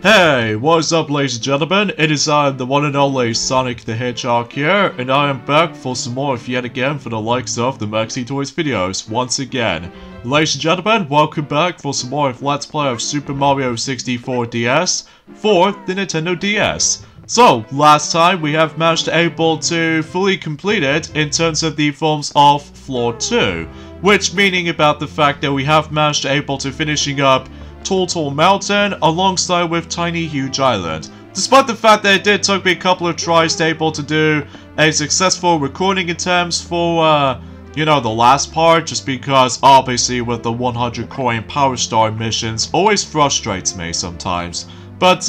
Hey, what's up ladies and gentlemen, it is I, the one and only Sonic the Hedgehog here, and I am back for some more yet again for the likes of the Maxi Toys videos, once again. Ladies and gentlemen, welcome back for some more Let's Play of Super Mario 64 DS for the Nintendo DS. So, last time we have managed to able to fully complete it in terms of the forms of Floor 2, which meaning about the fact that we have managed to able to finishing up Tall Mountain alongside with Tiny Huge Island. Despite the fact that it did take me a couple of tries to able to do a successful recording attempts for, you know, the last part, just because obviously with the 100 coin Power Star missions always frustrates me sometimes. But,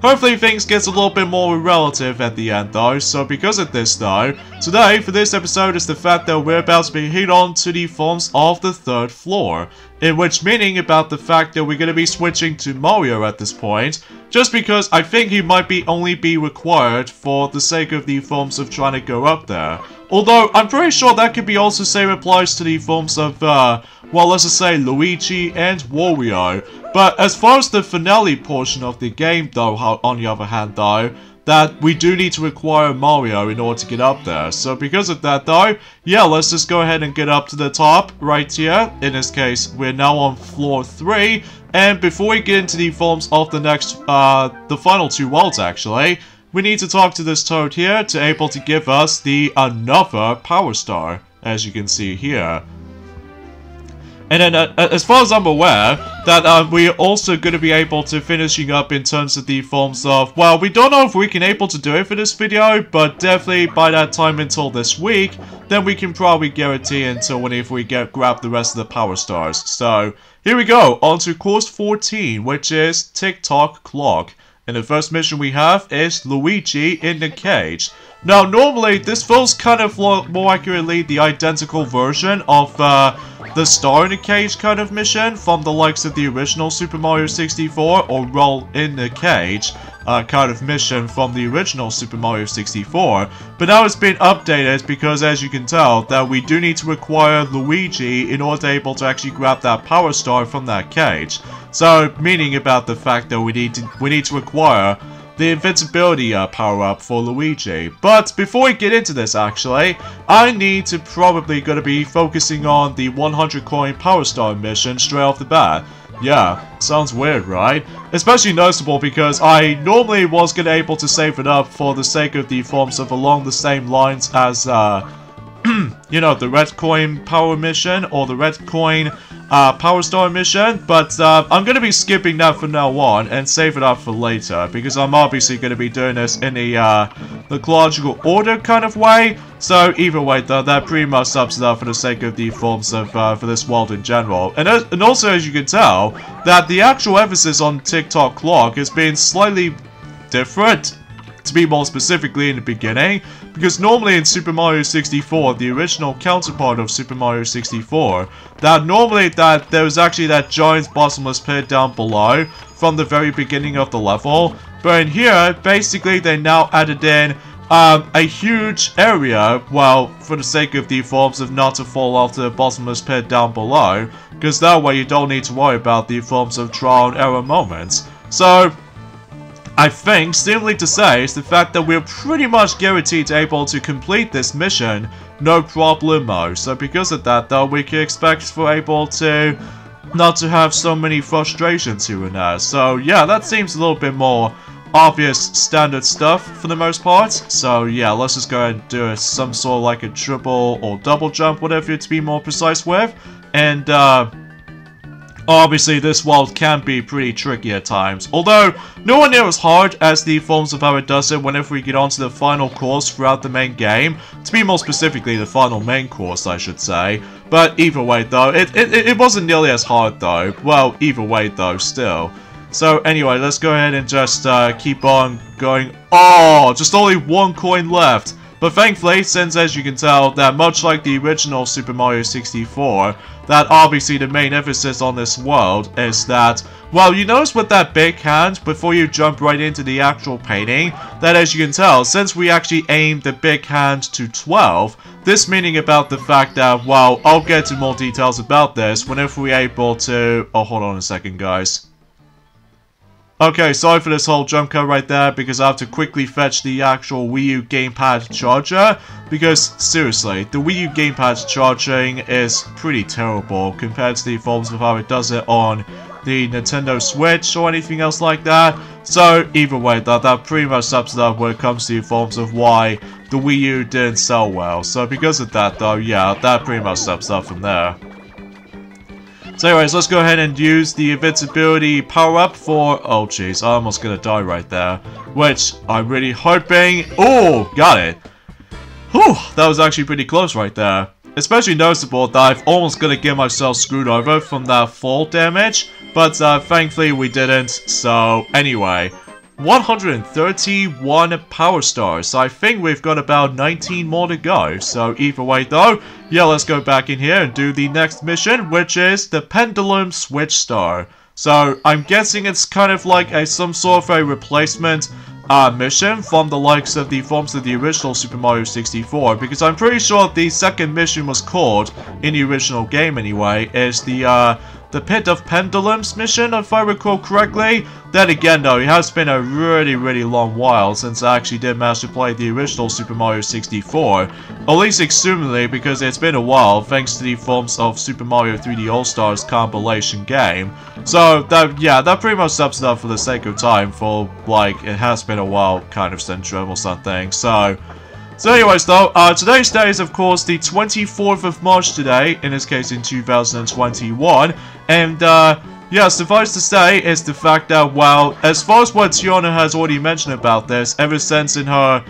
hopefully things gets a little bit more relative at the end though, so because of this though, today for this episode is the fact that we're about to be hit on to the forms of the third floor. In which meaning about the fact that we're going to be switching to Mario at this point, just because I think he might be only be required for the sake of the forms of trying to go up there. Although, I'm pretty sure that could be also same applies to the forms of, well, let's just say Luigi and Wario. But as far as the finale portion of the game though, on the other hand though, that we do need to require Mario in order to get up there. So because of that though, yeah, let's just go ahead and get up to the top right here. In this case, we're now on floor 3. And before we get into the forms of the next, the final two worlds actually, we need to talk to this Toad here to able to give us the another Power Star, as you can see here. And then, as far as I'm aware, that we're also going to be able to finishing up in terms of the forms of, well, we don't know if we can able to do it for this video, but definitely by that time until this week, then we can probably guarantee until if we grab the rest of the Power Stars. So, here we go, on to course 14, which is Tick-Tock Clock. And the first mission we have is Luigi in the cage. Now, normally, this feels kind of more accurately the identical version of the Star in the Cage kind of mission from the likes of the original Super Mario 64 or Roll in the Cage kind of mission from the original Super Mario 64. But now it's been updated because, as you can tell, that we do need to require Luigi in order to able to actually grab that Power Star from that cage. So, meaning about the fact that we need to require the invincibility power-up for Luigi. But before we get into this actually, I need to probably gonna be focusing on the 100 coin Power Star mission straight off the bat. Yeah, sounds weird, right? Especially noticeable because I normally was gonna able to save it up for the sake of the forms of along the same lines as, you know, the red coin power mission or the red coin Power Star mission, but I'm going to be skipping that from now on and save it up for later because I'm obviously going to be doing this in the chronological order kind of way. So either way though, that pretty much sums it up for the sake of the forms of for this world in general. And also, as you can tell, that the actual emphasis on Tick-Tock Clock has been slightly different, to be more specifically in the beginning, because normally in Super Mario 64, the original counterpart of Super Mario 64, that normally there was actually that giant bottomless pit down below from the very beginning of the level, but in here, basically they now added in a huge area, well, for the sake of the forms of not to fall off the bottomless pit down below, because that way you don't need to worry about the forms of trial and error moments. So, I think, simply to say, is the fact that we're pretty much guaranteed to able to complete this mission, no problemo. So because of that though, we can expect for able to not to have so many frustrations here and there. So yeah, that seems a little bit more obvious standard stuff for the most part. So yeah, let's just go ahead and do some sort of like a triple or double jump, whatever to be more precise with. And obviously, this world can be pretty tricky at times, although nowhere near as hard as the forms of how it does it whenever we get onto the final course throughout the main game. To be more specifically, the final main course, I should say. But either way, though, it wasn't nearly as hard, though. Well, either way, though, still. So anyway, let's go ahead and just keep on going. Oh, just only one coin left. But thankfully, since as you can tell, that much like the original Super Mario 64, that obviously the main emphasis on this world is that, well, you notice with that big hand, before you jump right into the actual painting, that as you can tell, since we actually aimed the big hand to 12, this meaning about the fact that, well, I'll get into more details about this whenever we're able to... Oh, hold on a second, guys. Okay, sorry for this whole jump cut right there, because I have to quickly fetch the actual Wii U gamepad charger, because, seriously, the Wii U gamepad charging is pretty terrible compared to the forms of how it does it on the Nintendo Switch or anything else like that. So, either way, that pretty much sums it up when it comes to the forms of why the Wii U didn't sell well. So, because of that, though, yeah, that pretty much sums up from there. So anyways, let's go ahead and use the invincibility power-up for... Oh jeez, I'm almost gonna die right there. Which, I'm really hoping... Oh, got it. Whew, that was actually pretty close right there. Especially noticeable that I've almost gonna get myself screwed over from that fall damage. But thankfully we didn't, so anyway. 131 power stars, so I think we've got about 19 more to go. So either way though, yeah, let's go back in here and do the next mission, which is the Pendulum Switch Star. So I'm guessing it's kind of like some sort of a replacement mission from the likes of the forms of the original Super Mario 64, because I'm pretty sure the second mission was called, in the original game anyway, is the Pit of Pendulums mission, if I recall correctly. Then again though, it has been a really long while since I actually did manage to play the original Super Mario 64. At least extremely, because it's been a while thanks to the forms of Super Mario 3D All-Stars compilation game. So that pretty much sums it up for the sake of time, for like it has been a while kind of syndrome or something. So anyways though, today's day is of course the 24th of March today, in this case in 2021, and yeah, suffice to say is the fact that, well, as far as what Tiana has already mentioned about this, ever since in her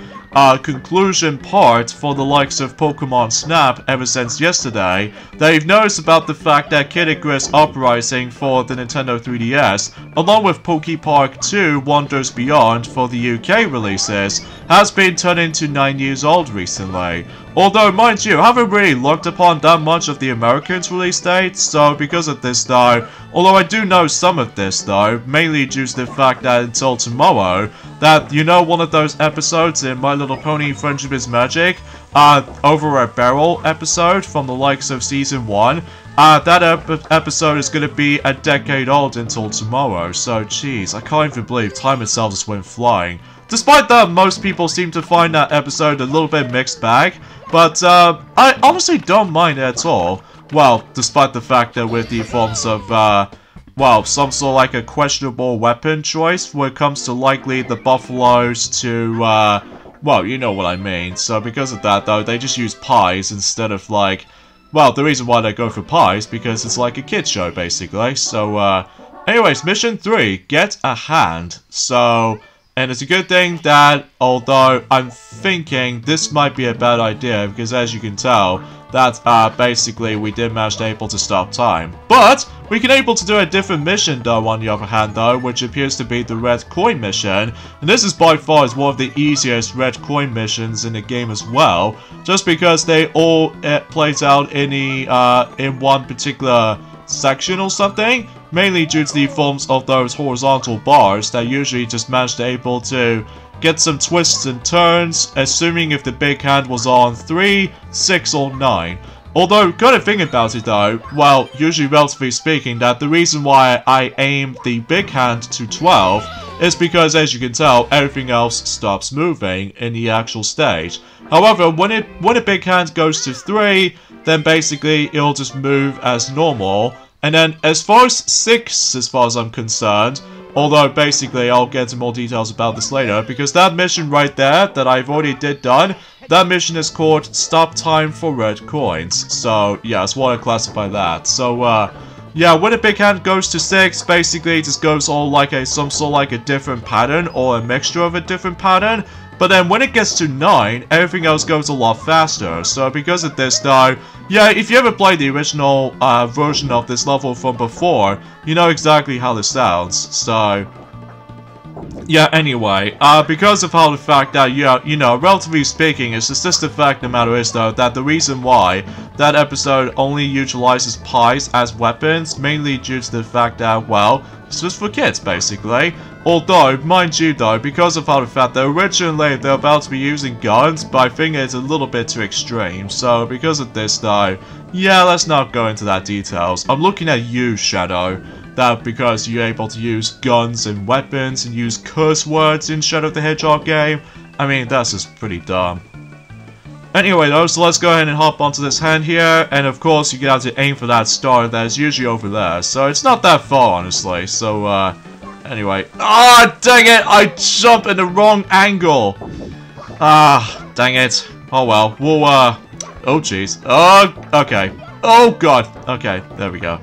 conclusion part for the likes of Pokemon Snap ever since yesterday, they've noticed about the fact that Kid Icarus Uprising for the Nintendo 3DS, along with Pokepark 2 Wonders Beyond for the UK releases, has been turned into 9 years old recently. Although, mind you, I haven't really looked upon that much of the Americans' release dates, so because of this though, although I do know some of this though, mainly due to the fact that until tomorrow, that, you know, one of those episodes in My Little Pony Friendship is Magic, Over a Barrel episode from the likes of Season 1, that episode is going to be a decade old until tomorrow, so jeez, I can't even believe time itself just went flying. Despite that, most people seem to find that episode a little bit mixed bag, but I honestly don't mind it at all. Well, despite the fact that with the forms of, well, some sort of like a questionable weapon choice when it comes to likely the buffaloes to, well, you know what I mean. So because of that though, they just use pies instead of like, well, the reason why they go for pies, because it's like a kid's show basically. So, anyways, mission 3, get a hand. So... and it's a good thing that, although I'm thinking this might be a bad idea, because as you can tell, that basically we did manage to able to stop time. But we can able to do a different mission though, on the other hand though, which appears to be the red coin mission. And this is by far one of the easiest red coin missions in the game as well, just because they all plays out in one particular section or something, mainly due to the forms of those horizontal bars that usually just manage to able to get some twists and turns, assuming if the big hand was on 3, 6 or 9. Although, kind of thing about it though, well, usually relatively speaking, that the reason why I aim the big hand to 12 is because, as you can tell, everything else stops moving in the actual stage. However, when a big hand goes to 3, then basically it'll just move as normal. And then as far as 6, as far as I'm concerned, although basically I'll get into more details about this later, because that mission right there that I've already done, that mission is called Stop Time for Red Coins. So yeah, that's why I classify that. So yeah, when a big hand goes to 6, basically it just goes all like some sort of like a different pattern or a mixture of a different pattern. But then when it gets to 9, everything else goes a lot faster. So because of this though, yeah, if you ever played the original version of this level from before, you know exactly how this sounds. So yeah, anyway, because of how the fact that, yeah, you know, relatively speaking, it's just the fact of the matter is though, that the reason why that episode only utilizes pies as weapons, mainly due to the fact that, well, it's just for kids basically. Although, mind you though, because of how the fact that originally they're about to be using guns, but I think it's a little bit too extreme. So because of this though, yeah, let's not go into that details. I'm looking at you, Shadow. that because you're able to use guns and weapons and use curse words in Shadow the Hedgehog game. I mean, that's just pretty dumb. Anyway though, so let's go ahead and hop onto this hand here, and of course you have to aim for that star that is usually over there, so it's not that far honestly, so anyway. Ah, dang it, I jumped in the wrong angle! Ah, dang it. Oh well, we'll oh jeez. Oh, okay. Oh god, okay, there we go.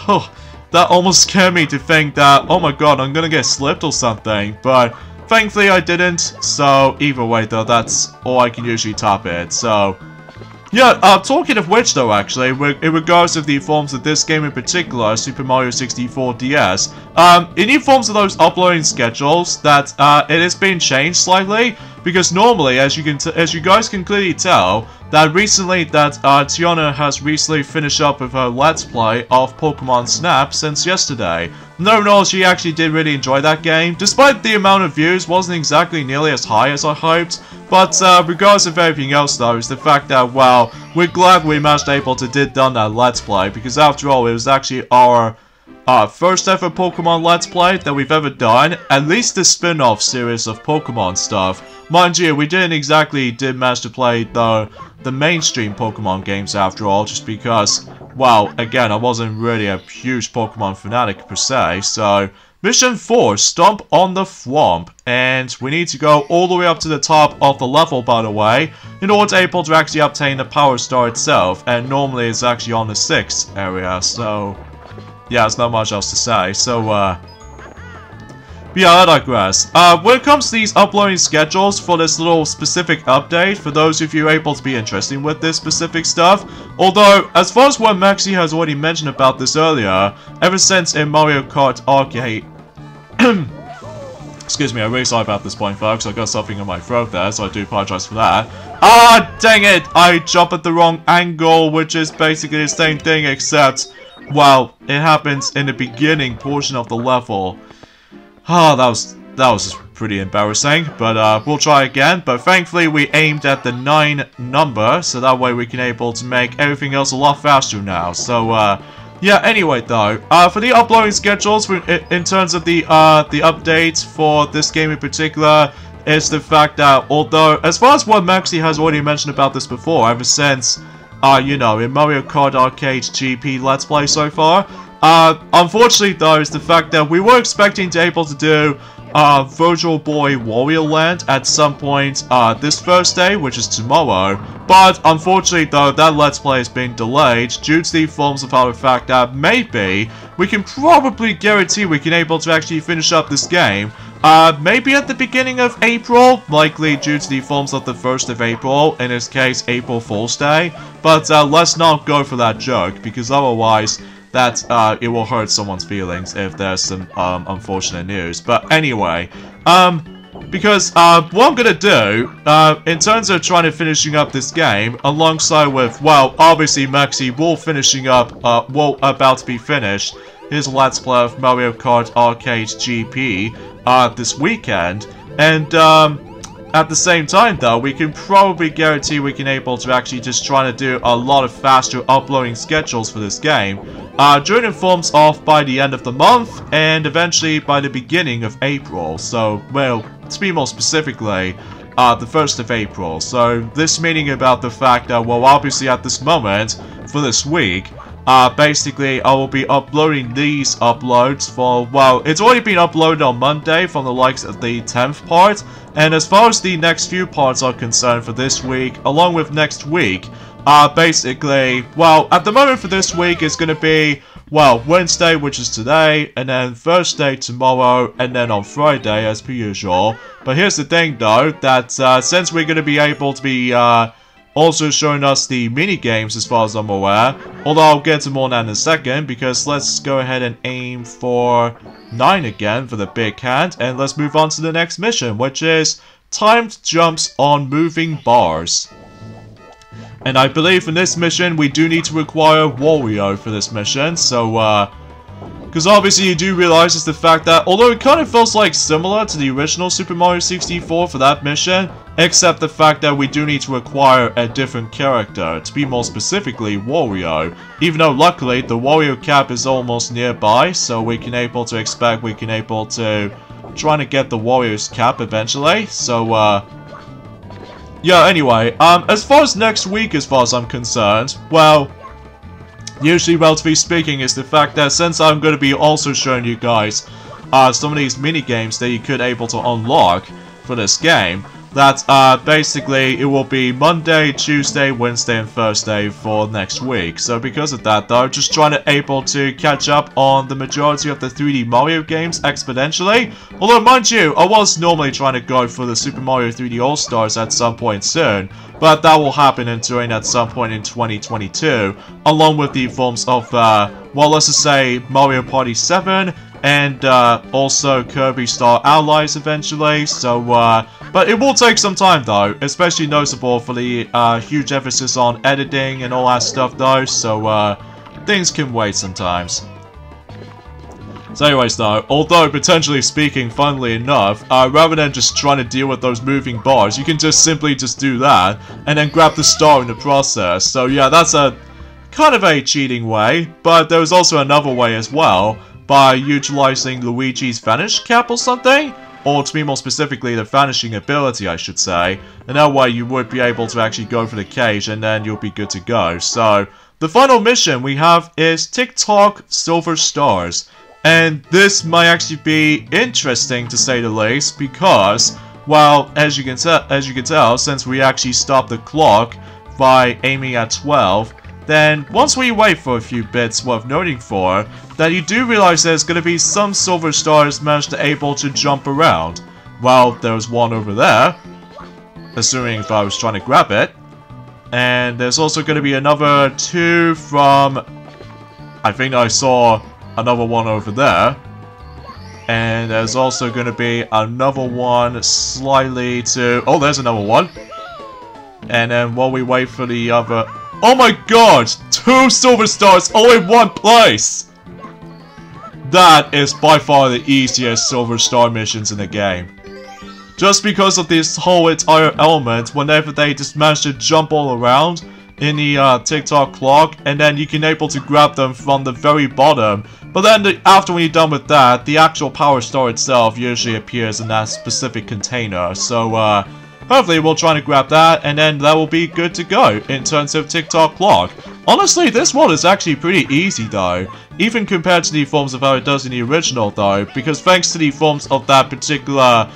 Oh, that almost scared me to think that, oh my god, I'm gonna get slipped or something, but thankfully I didn't, so either way though, that's all I can usually top it, so... Yeah, talking of which though actually, in regards to the forms of this game in particular, Super Mario 64 DS, it informs of those uploading schedules that it has been changed slightly, because normally, as you guys can clearly tell, that recently Tiana has recently finished up with her Let's Play of Pokemon Snap since yesterday. No, she actually did really enjoy that game, despite the amount of views wasn't exactly nearly as high as I hoped. But regardless of everything else though, is the fact that, well, we're glad we managed able to done that Let's Play, because after all, it was actually our first ever Pokemon Let's Play that we've ever done, at least the spin-off series of Pokemon stuff. Mind you, we didn't exactly manage to play the mainstream Pokemon games after all, just because, well, again, I wasn't really a huge Pokemon fanatic per se, so... Mission 4, Stomp on the Thwomp, and we need to go all the way up to the top of the level, by the way, in order to actually obtain the Power Star itself, and normally it's actually on the 6th area, so... Yeah, there's not much else to say, so, yeah, I digress. When it comes to these uploading schedules for this little specific update, for those of you able to be interested with this specific stuff, although, as far as what Maxi has already mentioned about this earlier, ever since in Mario Kart Arcade... Excuse me, I'm really sorry about this point, folks. I got something in my throat there, so I do apologize for that. Ah, dang it! I jumped at the wrong angle, which is basically the same thing, except, well, it happens in the beginning portion of the level. Ah, that was just pretty embarrassing, but we'll try again. But thankfully, we aimed at the 9 number, so that way we can able to make everything else a lot faster now. So, yeah, anyway though, for the uploading schedules, in terms of the updates for this game in particular, is the fact that, although, as far as what Maxi has already mentioned about this before, ever since, you know, in Mario Kart Arcade GP Let's Play so far, unfortunately though, is the fact that we were expecting to able to do Virtual Boy Warrior Land at some point this Thursday, which is tomorrow, but unfortunately though, that Let's Play has been delayed due to the forms of the fact that maybe we can probably guarantee we can able to actually finish up this game maybe at the beginning of April, likely due to the forms of the 1st of April, in this case April Fool's Day, but let's not go for that joke, because otherwise that it will hurt someone's feelings if there's some unfortunate news. But anyway, because what I'm gonna do, in terms of trying to finishing up this game, alongside with, well, obviously Maxi will finishing up, will about to be finished his Let's Play of Mario Kart Arcade GP this weekend, and at the same time though, we can probably guarantee we can able to actually just try to do a lot of faster uploading schedules for this game, during the forms of by the end of the month, and eventually by the beginning of April. So, well, to be more specifically, the 1st of April. So, this meaning about the fact that, well, obviously at this moment, for this week, basically, I will be uploading these uploads for, well, it's already been uploaded on Monday from the likes of the 10th part, and as far as the next few parts are concerned for this week, along with next week, basically, well, at the moment for this week, it's gonna be, well, Wednesday, which is today, and then Thursday tomorrow, and then on Friday, as per usual. But here's the thing, though, that, since we're gonna be able to be, also showing us the mini-games as far as I'm aware, although I'll get to more on that in a second, because let's go ahead and aim for 9 again for the big hand, and let's move on to the next mission, which is timed jumps on moving bars. And I believe in this mission we do need to require Wario for this mission, so because obviously you do realize is the fact that, although it kind of feels like similar to the original Super Mario 64 for that mission, except the fact that we do need to acquire a different character, to be more specifically Wario, even though luckily the Wario cap is almost nearby, so we can able to trying to get the Wario's cap eventually, so yeah, anyway, as far as next week, as far as I'm concerned, well, usually, relatively speaking, is the fact that since I'm going to be also showing you guys some of these mini-games that you could able to unlock for this game, that basically it will be Monday, Tuesday, Wednesday, and Thursday for next week. So because of that though, just trying to able to catch up on the majority of the 3D Mario games exponentially. Although mind you, I was normally trying to go for the Super Mario 3D All-Stars at some point soon, but that will happen at some point in 2022, along with the forms of, well, let's just say Mario Party 7, and also Kirby Star Allies eventually, so, but it will take some time though, especially noticeable for the huge emphasis on editing and all that stuff though, so things can wait sometimes. So anyways though, although potentially speaking, funnily enough, rather than just trying to deal with those moving bars, you can just simply just do that, and then grab the star in the process. So yeah, that's a kind of a cheating way, but there's also another way as well, by utilizing Luigi's Vanish Cap or something? Or to be more specifically, the vanishing ability, I should say. And that way you would be able to actually go for the cage and then you'll be good to go. So, the final mission we have is TikTok Silver Stars. And this might actually be interesting to say the least, because, well, as you can tell, since we actually stopped the clock by aiming at 12, then once we wait for a few bits worth noting for, that you do realize there's going to be some silver stars managed to able to jump around. Well, there's one over there, assuming if I was trying to grab it. And there's also going to be another 2 from, I think I saw another one over there. And there's also going to be another one slightly to, oh, there's another one. And then while we wait for the other, oh my god! 2 silver stars all in one place! That is by far the easiest silver star missions in the game. Just because of this whole entire element, whenever they just manage to jump all around in the TikTok clock, and then you can able to grab them from the very bottom. But then after when you're done with that, the actual power star itself usually appears in that specific container. So hopefully we'll try to grab that, and then that will be good to go in terms of TikTok clock. Honestly, this one is actually pretty easy though, even compared to the forms of how it does in the original though, because thanks to the forms of that particular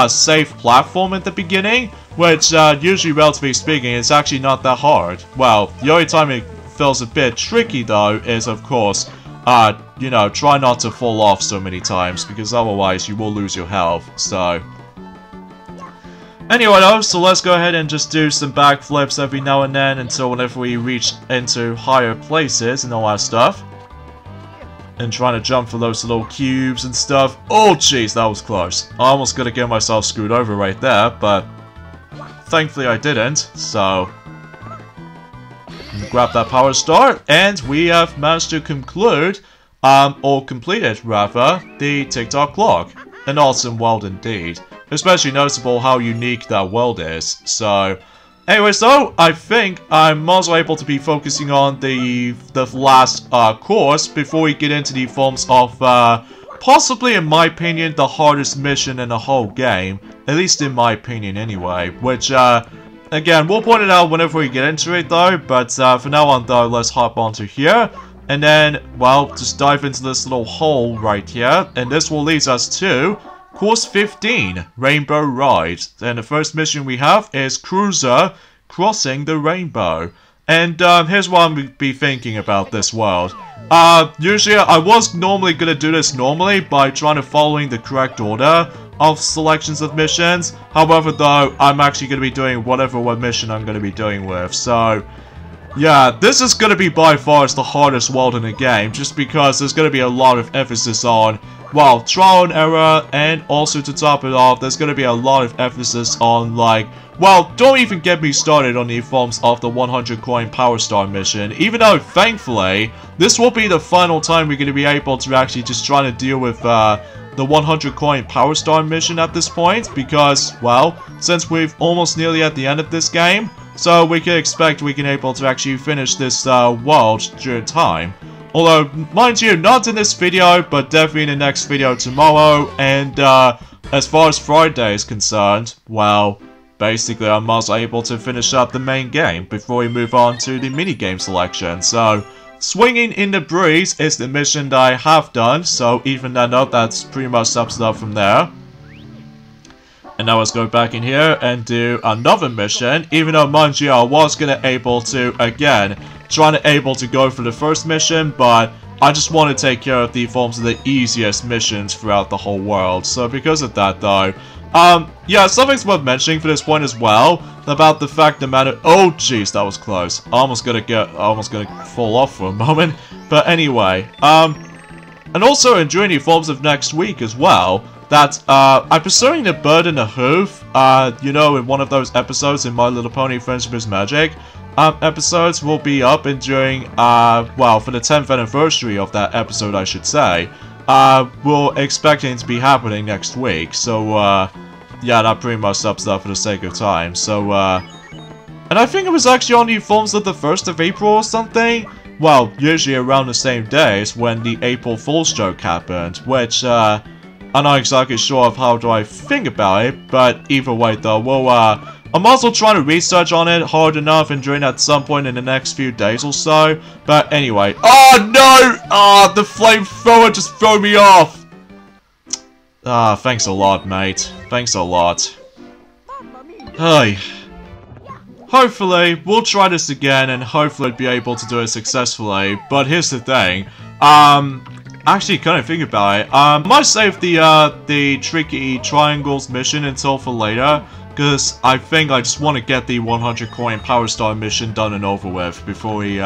safe platform at the beginning, which usually, relatively speaking, is actually not that hard. Well, the only time it feels a bit tricky though is, of course, you know, try not to fall off so many times, because otherwise you will lose your health, so. Anyway though, so let's go ahead and just do some backflips every now and then until whenever we reach into higher places and all that stuff. And trying to jump for those little cubes and stuff. Oh jeez, that was close. I almost gonna get myself screwed over right there, but thankfully I didn't, so grab that power star, and we have managed to conclude, or completed rather, the TikTok clock. An awesome world indeed. Especially noticeable how unique that world is. So, anyways though, I think I'm also able to be focusing on the last course before we get into the forms of possibly, in my opinion, the hardest mission in the whole game. At least in my opinion anyway. Which, again, we'll point it out whenever we get into it though. But for now on though, let's hop onto here. And then, well, just dive into this little hole right here. And this will lead us to Course 15, Rainbow Ride. And the first mission we have is Cruiser Crossing the Rainbow. And here's what I'm be thinking about this world. Usually I was normally going to do this normally by trying to following the correct order of selections of missions. However though, I'm actually going to be doing whatever mission I'm going to be doing with. So, yeah, this is going to be by far the hardest world in the game, just because there's going to be a lot of emphasis on, well, trial and error, and also to top it off, there's going to be a lot of emphasis on, like, well, don't even get me started on the forms of the 100 coin Power Star mission, even though, thankfully, this will be the final time we're going to be able to actually just try to deal with, the 100 coin Power Star mission at this point, because, well, since we've almost nearly at the end of this game, so we can expect we can able to actually finish this world during time. Although, mind you, not in this video, but definitely in the next video tomorrow, and as far as Friday is concerned, well, basically I'm also able to finish up the main game before we move on to the minigame selection. So, Swinging in the Breeze is the mission that I have done, so even that note, that's pretty much sums it up from there. And now let's go back in here and do another mission, even though, mind you, I was gonna able to, again, trying to able to go for the first mission, but I just want to take care of the forms of the easiest missions throughout the whole world. So because of that though, yeah, something's worth mentioning for this point as well, about the fact the matter— oh jeez, that was close. Almost gonna fall off for a moment. But anyway, and also during the forms of next week as well, that, I'm pursuing the Bird and the Hoof, you know, in one of those episodes in My Little Pony Friendship is Magic. Episodes will be up and during, well, for the 10th anniversary of that episode, I should say. We're expecting to be happening next week, so, yeah, that pretty much sums it up for the sake of time. So, and I think it was actually on the forms of the 1st of April or something. Well, usually around the same day as when the April Fool's joke happened, which, I'm not exactly sure of how do I think about it, but either way though, we'll, I'm also trying to research on it hard enough and doing that at some point in the next few days or so. But anyway. Oh no! Ah, the flamethrower just threw me off! Ah, thanks a lot, mate. Thanks a lot. Hey. Hopefully, we'll try this again and hopefully be able to do it successfully. But here's the thing. Actually, kind of think about it. I might save the Tricky Triangles mission until for later. Because I think I just want to get the 100 coin Power Star mission done and over with before we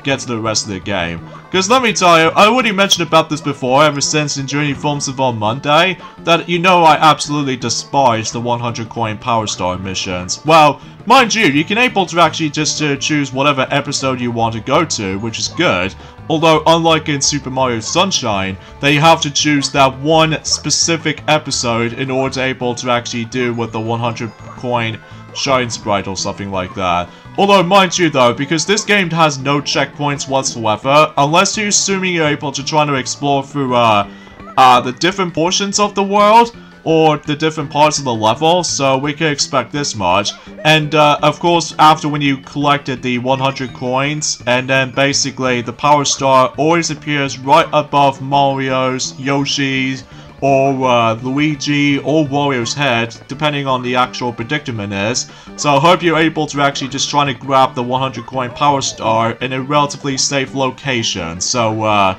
get to the rest of the game. Because let me tell you, I already mentioned about this before ever since in Journey Forms of on Monday, that you know I absolutely despise the 100 coin Power Star missions. Well, mind you, you can able to actually just choose whatever episode you want to go to, which is good. Although, unlike in Super Mario Sunshine, they have to choose that one specific episode in order to able to actually do with the 100 coin Shine Sprite or something like that. Although, mind you though, because this game has no checkpoints whatsoever, unless you're assuming you're able to try to explore through, the different portions of the world, or the different parts of the level, so we can expect this much. And, of course, after when you collected the 100 coins, and then basically the Power Star always appears right above Mario's, Yoshi's, or Luigi, or Wario's head, depending on the actual predicament is. So I hope you're able to actually just try to grab the 100 coin Power Star in a relatively safe location. So,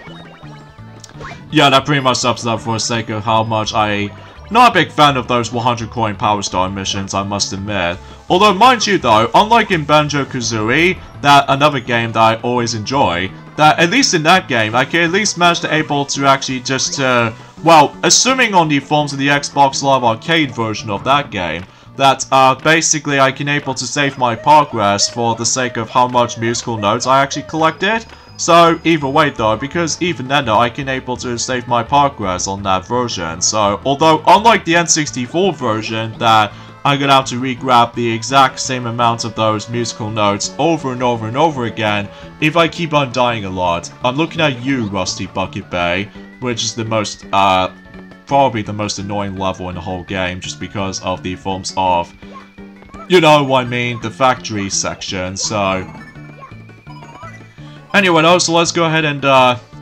yeah, that pretty much sums it up for the sake of how much not a big fan of those 100 coin Power Star missions, I must admit. Although, mind you though, unlike in Banjo-Kazooie, that another game that I always enjoy, that at least in that game, I can at least manage to able to actually just, well, assuming on the forms of the Xbox Live Arcade version of that game, that, basically I can able to save my progress for the sake of how much musical notes I actually collected. So, either way though, because even then though, I can able to save my progress on that version. So, although, unlike the N64 version, that I'm gonna have to re-grab the exact same amount of those musical notes over and over and over again, if I keep on dying a lot. I'm looking at you, Rusty Bucket Bay, which is the most, probably the most annoying level in the whole game, just because of the forms of, you know what I mean, the factory section, so... Anyway, though, so let's go ahead and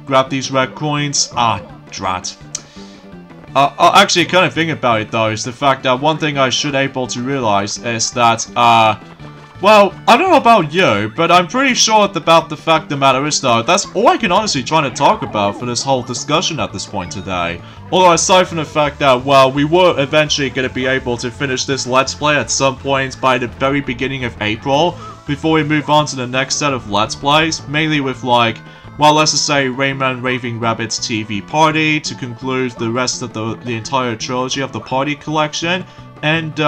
grab these red coins. Ah, drat. Actually, kind of thinking about it, though, is the fact that one thing I should able to realize is that, well, I don't know about you, but I'm pretty sure about the fact the matter is, though, that's all I can honestly try to talk about for this whole discussion at this point today. Although, aside from the fact that, well, we were eventually going to be able to finish this Let's Play at some point by the very beginning of April, before we move on to the next set of Let's Plays, mainly with, like, well, let's just say Rayman Raving Rabbids TV Party to conclude the rest of the entire trilogy of the Party collection, and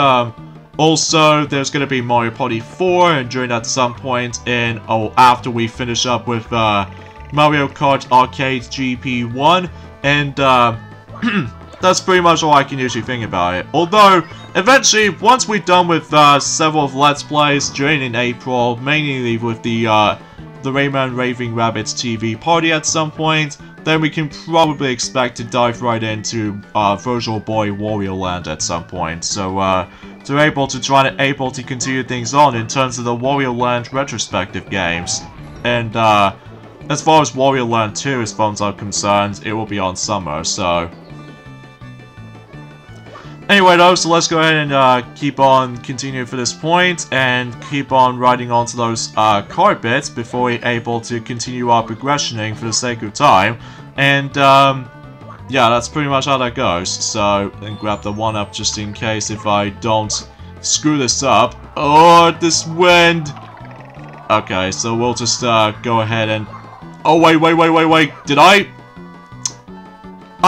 also there's going to be Mario Party 4, and during that some point in, after we finish up with Mario Kart Arcade GP1, and that's pretty much all I can usually think about it. Although, eventually, once we're done with several of Let's Plays during in April, mainly with the Rayman Raving Rabbids TV party at some point, then we can probably expect to dive right into Virtual Boy Wario Land at some point. So, we're able to continue things on in terms of the Wario Land retrospective games. And, as far as Wario Land 2 as far as I'm concerned, it will be on summer, so... Anyway though, so let's go ahead and keep on continuing for this point, and keep on riding onto those card bits before we're able to continue our progressioning for the sake of time. And, yeah, that's pretty much how that goes. So, then grab the 1-up just in case if I don't screw this up. Oh, this wind! Okay, so we'll just go ahead and... Oh, wait, did I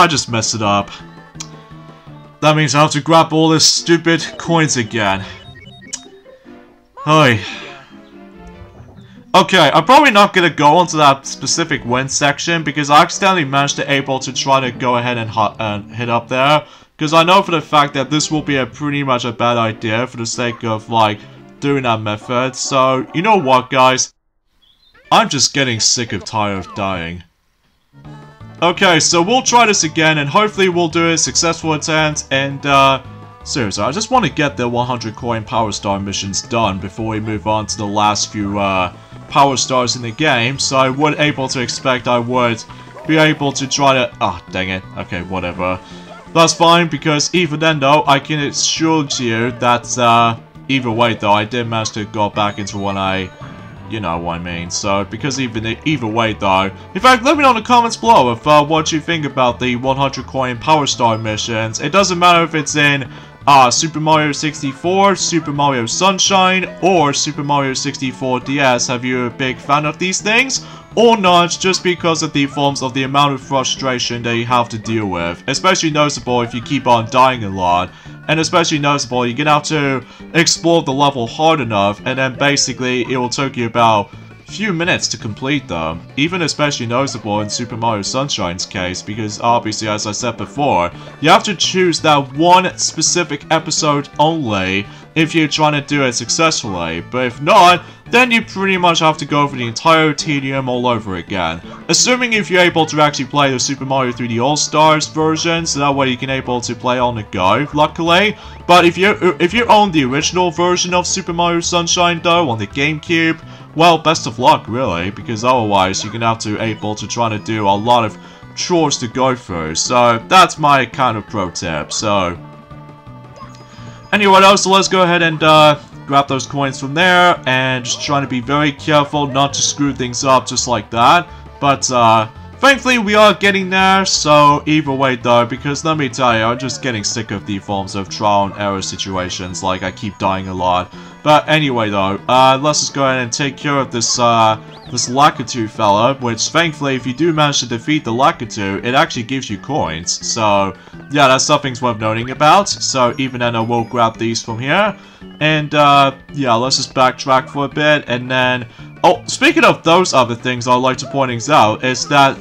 just messed it up. That means I have to grab all this stupid coins again. Hi. Okay, I'm probably not gonna go onto that specific wind section because I accidentally managed to try to go ahead and hit up there. Because I know for the fact that this will be pretty much a bad idea for the sake of, like, doing that method. So, you know what, guys? I'm just getting sick of tired of dying. Okay, so we'll try this again, and hopefully we'll do a successful attempt, and, seriously, I just want to get the 100 coin Power Star missions done before we move on to the last few, Power Stars in the game, so I would able to expect I would be able to try to... Ah, dang it. Okay, whatever. That's fine, because even then, though, I can assure you that, either way, though, I did manage to go back into when I... You know what I mean. So, because either way, though... In fact, let me know in the comments below of what you think about the 100 coin Power Star missions. It doesn't matter if it's in Super Mario 64, Super Mario Sunshine, or Super Mario 64 DS. Have you a big fan of these things? Or not, just because of the forms of the amount of frustration that you have to deal with. Especially noticeable if you keep on dying a lot. And especially noticeable, you're gonna have to explore the level hard enough, and then basically it will take you about a few minutes to complete them. Even especially noticeable in Super Mario Sunshine's case, because obviously, as I said before, you have to choose that one specific episode only if you're trying to do it successfully. But if not, then you pretty much have to go over the entire tedium all over again. Assuming if you're able to actually play the Super Mario 3D All-Stars version, so that way you can able to play on the go, luckily. But if you own the original version of Super Mario Sunshine though, on the GameCube, well, best of luck really, because otherwise you're gonna have to able to try to do a lot of chores to go through. So that's my kind of pro tip, so... Anyway though, so let's go ahead and grab those coins from there, and just trying to be very careful not to screw things up just like that. But thankfully we are getting there, so either way though, because let me tell you, I'm just getting sick of the forms of trial and error situations, like I keep dying a lot. But anyway though, let's just go ahead and take care of this this Lakitu fella, which thankfully if you do manage to defeat the Lakitu, it actually gives you coins. So yeah, that's something worth noting about. So even then I will grab these from here. And yeah, let's just backtrack for a bit, and then... Oh, speaking of those other things I'd like to point out is that,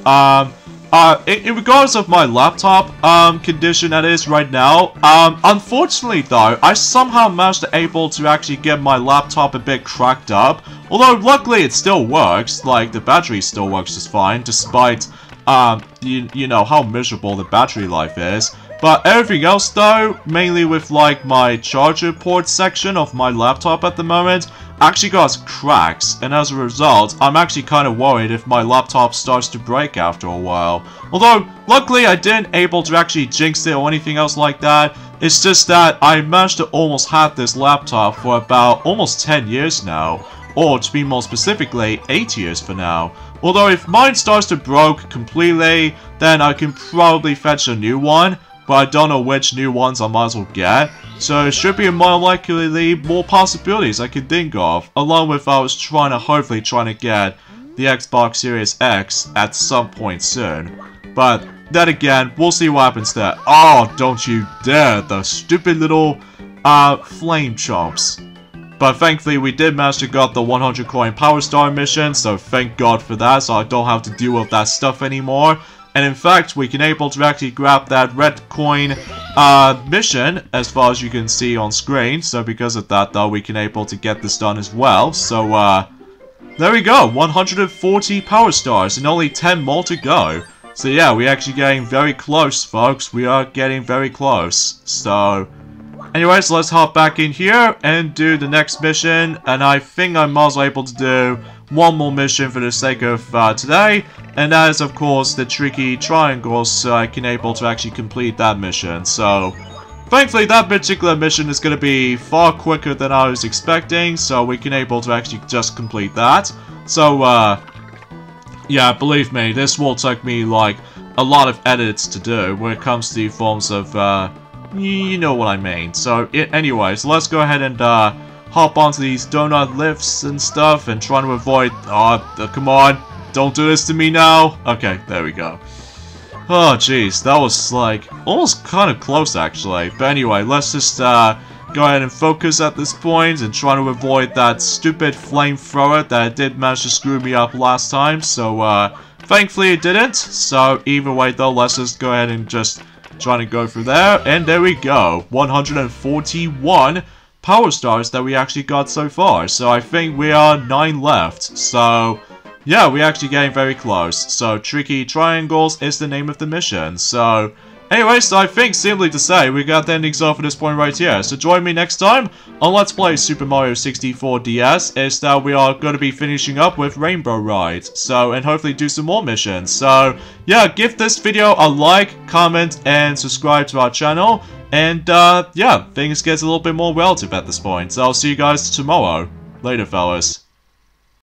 in regards of my laptop, condition that is right now, unfortunately though, I somehow managed to able to actually get my laptop a bit cracked up. Although, luckily it still works, like, the battery still works just fine, despite, you know, how miserable the battery life is. But everything else though, mainly with like my charger port section of my laptop at the moment, actually got cracks, and as a result, I'm actually kind of worried if my laptop starts to break after a while. Although, luckily I didn't able to actually jinx it or anything else like that. It's just that I managed to almost have this laptop for about almost 10 years now. Or to be more specifically, 8 years for now. Although if mine starts to broke completely, then I can probably fetch a new one. But I don't know which new ones I might as well get. So it should be more likely more possibilities I can think of. Along with I was hopefully trying to get the Xbox Series X at some point soon. But then again, we'll see what happens there. Oh, don't you dare, the stupid little flame chomps. But thankfully we did manage to get the 100 coin Power Star mission, so thank God for that, so I don't have to deal with that stuff anymore. And in fact, we can able to actually grab that red coin mission, as far as you can see on screen. So because of that, though, we can able to get this done as well. So, there we go. 140 power stars and only 10 more to go. So yeah, we're actually getting very close, folks. We are getting very close. So, anyways, let's hop back in here and do the next mission. And I think I'm also able to do one more mission for the sake of today. And that is, of course, the tricky triangles, so I can able to actually complete that mission. So, thankfully, that particular mission is going to be far quicker than I was expecting. So, we can able to actually just complete that. So, yeah, believe me, this will take me, like, a lot of edits to do when it comes to the forms of, you know what I mean. So, anyways, let's go ahead and, hop onto these donut lifts and stuff and try to avoid, come on, don't do this to me now. Okay, there we go. Oh, jeez, that was, like, almost kind of close, actually. But anyway, let's just, go ahead and focus at this point and try to avoid that stupid flamethrower that did manage to screw me up last time. So, thankfully it didn't. So, either way though, let's just go ahead and just try to go through there. And there we go. 141 power stars that we actually got so far. So, I think we are 9 left. So, yeah, we're actually getting very close. So, Tricky Triangles is the name of the mission. So, anyways, I think, simply to say, we got the endings off at this point right here. So join me next time on Let's Play Super Mario 64 DS, is that we are going to be finishing up with Rainbow Ride. So, and hopefully do some more missions. So, yeah, give this video a like, comment, and subscribe to our channel. And, yeah, things get a little bit more relative at this point. So I'll see you guys tomorrow. Later, fellas.